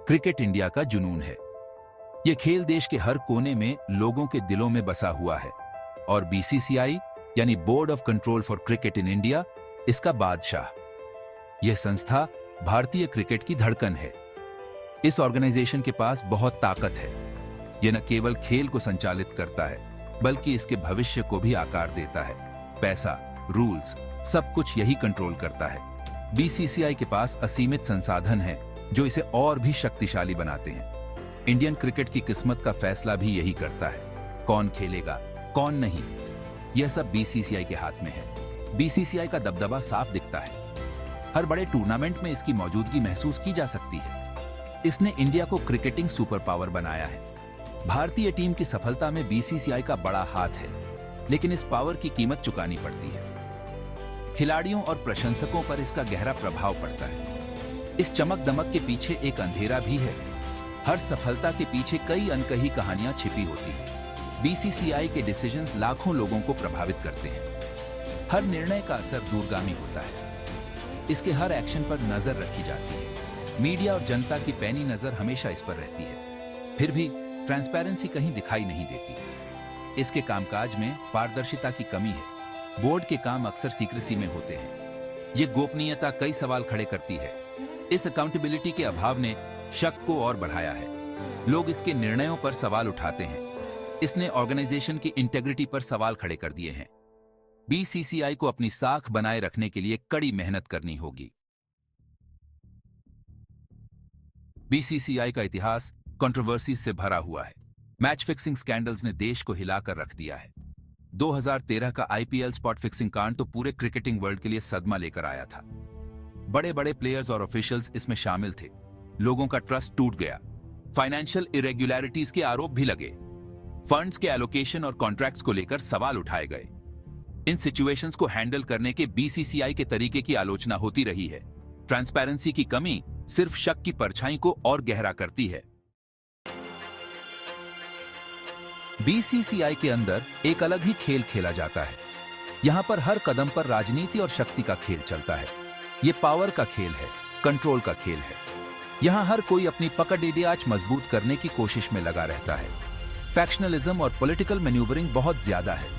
Cricket India का जुनून है। ये खेल देश के हर कोने में लोगों के दिलों में बसा हुआ है और बीसीसीआई यानी board of control for cricket in India इसका बादशाह। यह संस्था भारतीय क्रिकेट की धड़कन है। इस ऑर्गेनाइजेशन के पास बहुत ताकत है। यह न केवल खेल को संचालित करता है बल्कि इसके भविष्य को भी आकार देता है। पैसा, रूल्स, सब कुछ यही कंट्रोल करता है। बीसीसीआई के पास असीमित संसाधन है जो इसे और भी शक्तिशाली बनाते हैं। इंडियन क्रिकेट की किस्मत का फैसला भी यही करता है, कौन खेलेगा कौन नहीं, यह सब बीसीसीआई के हाथ में है। बीसीसीआई का दबदबा साफ दिखता है। हर बड़े टूर्नामेंट में इसकी मौजूदगी महसूस की जा सकती है। इसने इंडिया को क्रिकेटिंग सुपर पावर बनाया है। भारतीय टीम की सफलता में बीसीसीआई का बड़ा हाथ है, लेकिन इस पावर की कीमत चुकानी पड़ती है। खिलाड़ियों और प्रशंसकों पर इसका गहरा प्रभाव पड़ता है। इस चमक दमक के पीछे एक अंधेरा भी है। हर सफलता के पीछे कई अनकही कहानियां छिपी होती हैं। बीसीसीआई के डिसीजंस लाखों लोगों को प्रभावित करते हैं। हर निर्णय का असर दूरगामी होता है। इसके हर एक्शन पर नजर रखी जाती है। मीडिया और जनता की पैनी नजर हमेशा इस पर रहती है। फिर भी ट्रांसपेरेंसी कहीं दिखाई नहीं देती। इसके कामकाज में पारदर्शिता की कमी है। बोर्ड के काम अक्सर सीक्रेसी में होते हैं। ये गोपनीयता कई सवाल खड़े करती है। इस अकाउंटेबिलिटी के अभाव ने शक को और बढ़ाया है। लोग इसके निर्णयों पर सवाल उठाते हैं। इसने ऑर्गेनाइजेशन की इंटेग्रिटी पर सवाल खड़े कर दिए हैं। बीसीसीआई को अपनी साख बनाए रखने के लिए कड़ी मेहनत करनी होगी। बीसीसीआई का इतिहास कंट्रोवर्सी से भरा हुआ है। मैच फिक्सिंग स्कैंडल्स ने देश को हिलाकर रख दिया है। 2013 का आईपीएल स्पॉट फिक्सिंग कांड तो पूरे क्रिकेटिंग वर्ल्ड के लिए सदमा लेकर आया था। बड़े बड़े प्लेयर्स और ऑफिशियल्स इसमें शामिल थे। लोगों का ट्रस्ट टूट गया। फाइनेंशियल इरेगुलरिटीज के आरोप भी लगे। फंड्स के एलोकेशन और कॉन्ट्रैक्ट्स को लेकर सवाल उठाए गए। इन सिचुएशंस को हैंडल करने के बीसीसीआई के तरीके की आलोचना होती रही है। ट्रांसपेरेंसी की कमी सिर्फ शक की परछाई को और गहरा करती है। बीसीसीआई के अंदर एक अलग ही खेल खेला जाता है। यहां पर हर कदम पर राजनीति और शक्ति का खेल चलता है। ये पावर का खेल है, कंट्रोल का खेल है। यहां हर कोई अपनी पकड़ मजबूत करने की कोशिश में लगा रहता है। फैक्शनलिज्म और पॉलिटिकल मैन्यूवरिंग बहुत ज्यादा है।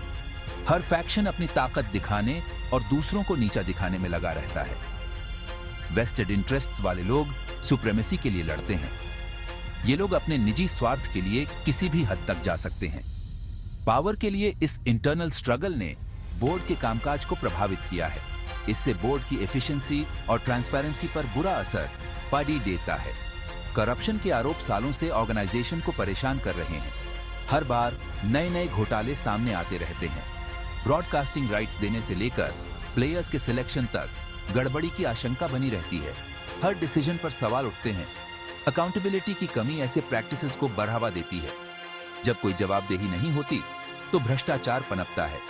हर फैक्शन अपनी ताकत दिखाने और दूसरों को नीचा दिखाने में लगा रहता है। वेस्टेड इंटरेस्ट्स वाले लोग सुप्रीमेसी के लिए लड़ते हैं। ये लोग अपने निजी स्वार्थ के लिए किसी भी हद तक जा सकते हैं। पावर के लिए इस इंटरनल स्ट्रगल ने बोर्ड के कामकाज को प्रभावित किया है। इससे बोर्ड की एफिशिएंसी और ट्रांसपेरेंसी पर बुरा असर पड़ी देता है। करप्शन के आरोप सालों से ऑर्गेनाइजेशन को परेशान कर रहे हैं। हर बार नए नए घोटाले सामने आते रहते हैं। ब्रॉडकास्टिंग राइट्स देने से लेकर प्लेयर्स के सिलेक्शन तक गड़बड़ी की आशंका बनी रहती है। हर डिसीजन पर सवाल उठते हैं। अकाउंटेबिलिटी की कमी ऐसे प्रैक्टिसेस को बढ़ावा देती है। जब कोई जवाबदेही नहीं होती तो भ्रष्टाचार पनपता है।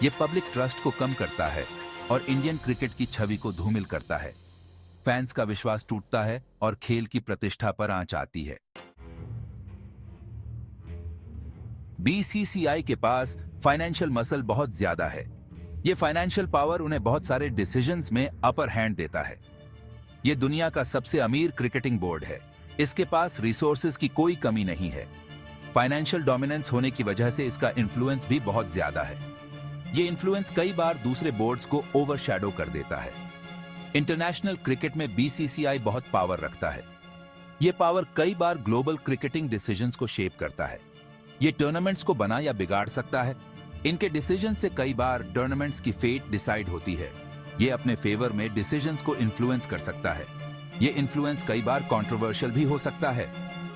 यह पब्लिक ट्रस्ट को कम करता है और इंडियन क्रिकेट की छवि को धूमिल करता है। फैंस का विश्वास टूटता है और खेल की प्रतिष्ठा पर आंच आती है। बीसीसीआई के पास फाइनेंशियल मसल बहुत ज्यादा है। यह फाइनेंशियल पावर उन्हें बहुत सारे डिसीजंस में अपर हैंड देता है। यह दुनिया का सबसे अमीर क्रिकेटिंग बोर्ड है। इसके पास रिसोर्सेज की कोई कमी नहीं है। फाइनेंशियल डोमिनेंस होने की वजह से इसका इन्फ्लुएंस भी बहुत ज्यादा है। यह इन्फ्लुएंस कई बार दूसरे बोर्ड्स को ओवरशैडो कर देता है। इंटरनेशनल क्रिकेट में बीसीसीआई बहुत पावर रखता है। यह पावर कई बार ग्लोबल क्रिकेटिंग डिसीजंस को शेप करता है। यह टूर्नामेंट्स को बना या बिगाड़ सकता है। इनके डिसीजन से कई बार टूर्नामेंट्स की फेट डिसाइड होती है। यह अपने फेवर में डिसीजंस को इन्फ्लुएंस कर सकता है। यह इन्फ्लुएंस कई बार कंट्रोवर्शियल भी हो सकता है।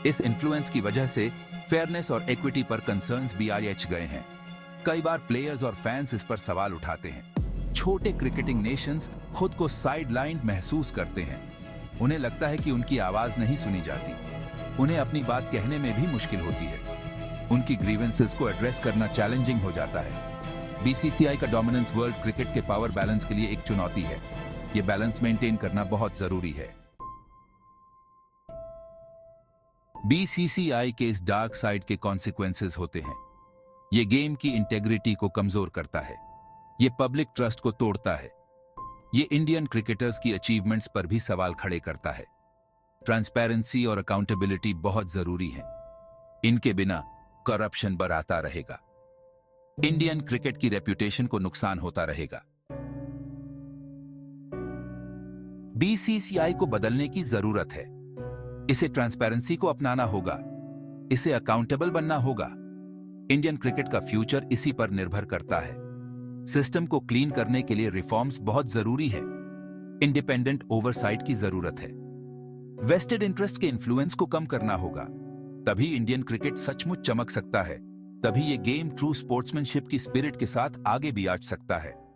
इस इन्फ्लुएंस की वजह से फेयरनेस और इक्विटी पर कंसर्न्स भी आरिच गए हैं। कई बार प्लेयर्स और फैंस इस पर सवाल उठाते हैं। छोटे क्रिकेटिंग नेशंस खुद को साइडलाइंड महसूस करते हैं। उन्हें लगता है कि उनकी आवाज नहीं सुनी जाती। उन्हें अपनी बात कहने में भी मुश्किल होती है। उनकी ग्रीवेंसेस को एड्रेस करना चैलेंजिंग हो जाता है। बीसीसीआई का डोमिनेंस वर्ल्ड क्रिकेट के पावर बैलेंस के लिए एक चुनौती है। यह बैलेंस मेंटेन करना बहुत जरूरी है। बीसीसीआई के इस डार्क साइड के कॉन्सिक्वेंसेस होते हैं। यह गेम की इंटेग्रिटी को कमजोर करता है। यह पब्लिक ट्रस्ट को तोड़ता है। यह इंडियन क्रिकेटर्स की अचीवमेंट्स पर भी सवाल खड़े करता है। ट्रांसपेरेंसी और अकाउंटेबिलिटी बहुत जरूरी है। इनके बिना करप्शन बढ़ता रहेगा, इंडियन क्रिकेट की रेप्यूटेशन को नुकसान होता रहेगा। बीसीसीआई को बदलने की जरूरत है। इसे ट्रांसपेरेंसी को अपनाना होगा, इसे अकाउंटेबल बनना होगा। इंडियन क्रिकेट का फ्यूचर इसी पर निर्भर करता है। सिस्टम को क्लीन करने के लिए रिफॉर्म्स बहुत जरूरी है। इंडिपेंडेंट ओवरसाइट की जरूरत है। वेस्टेड इंटरेस्ट के इन्फ्लुएंस को कम करना होगा, तभी इंडियन क्रिकेट सचमुच चमक सकता है। तभी ये गेम ट्रू स्पोर्ट्समैनशिप की स्पिरिट के साथ आगे भी आच सकता है।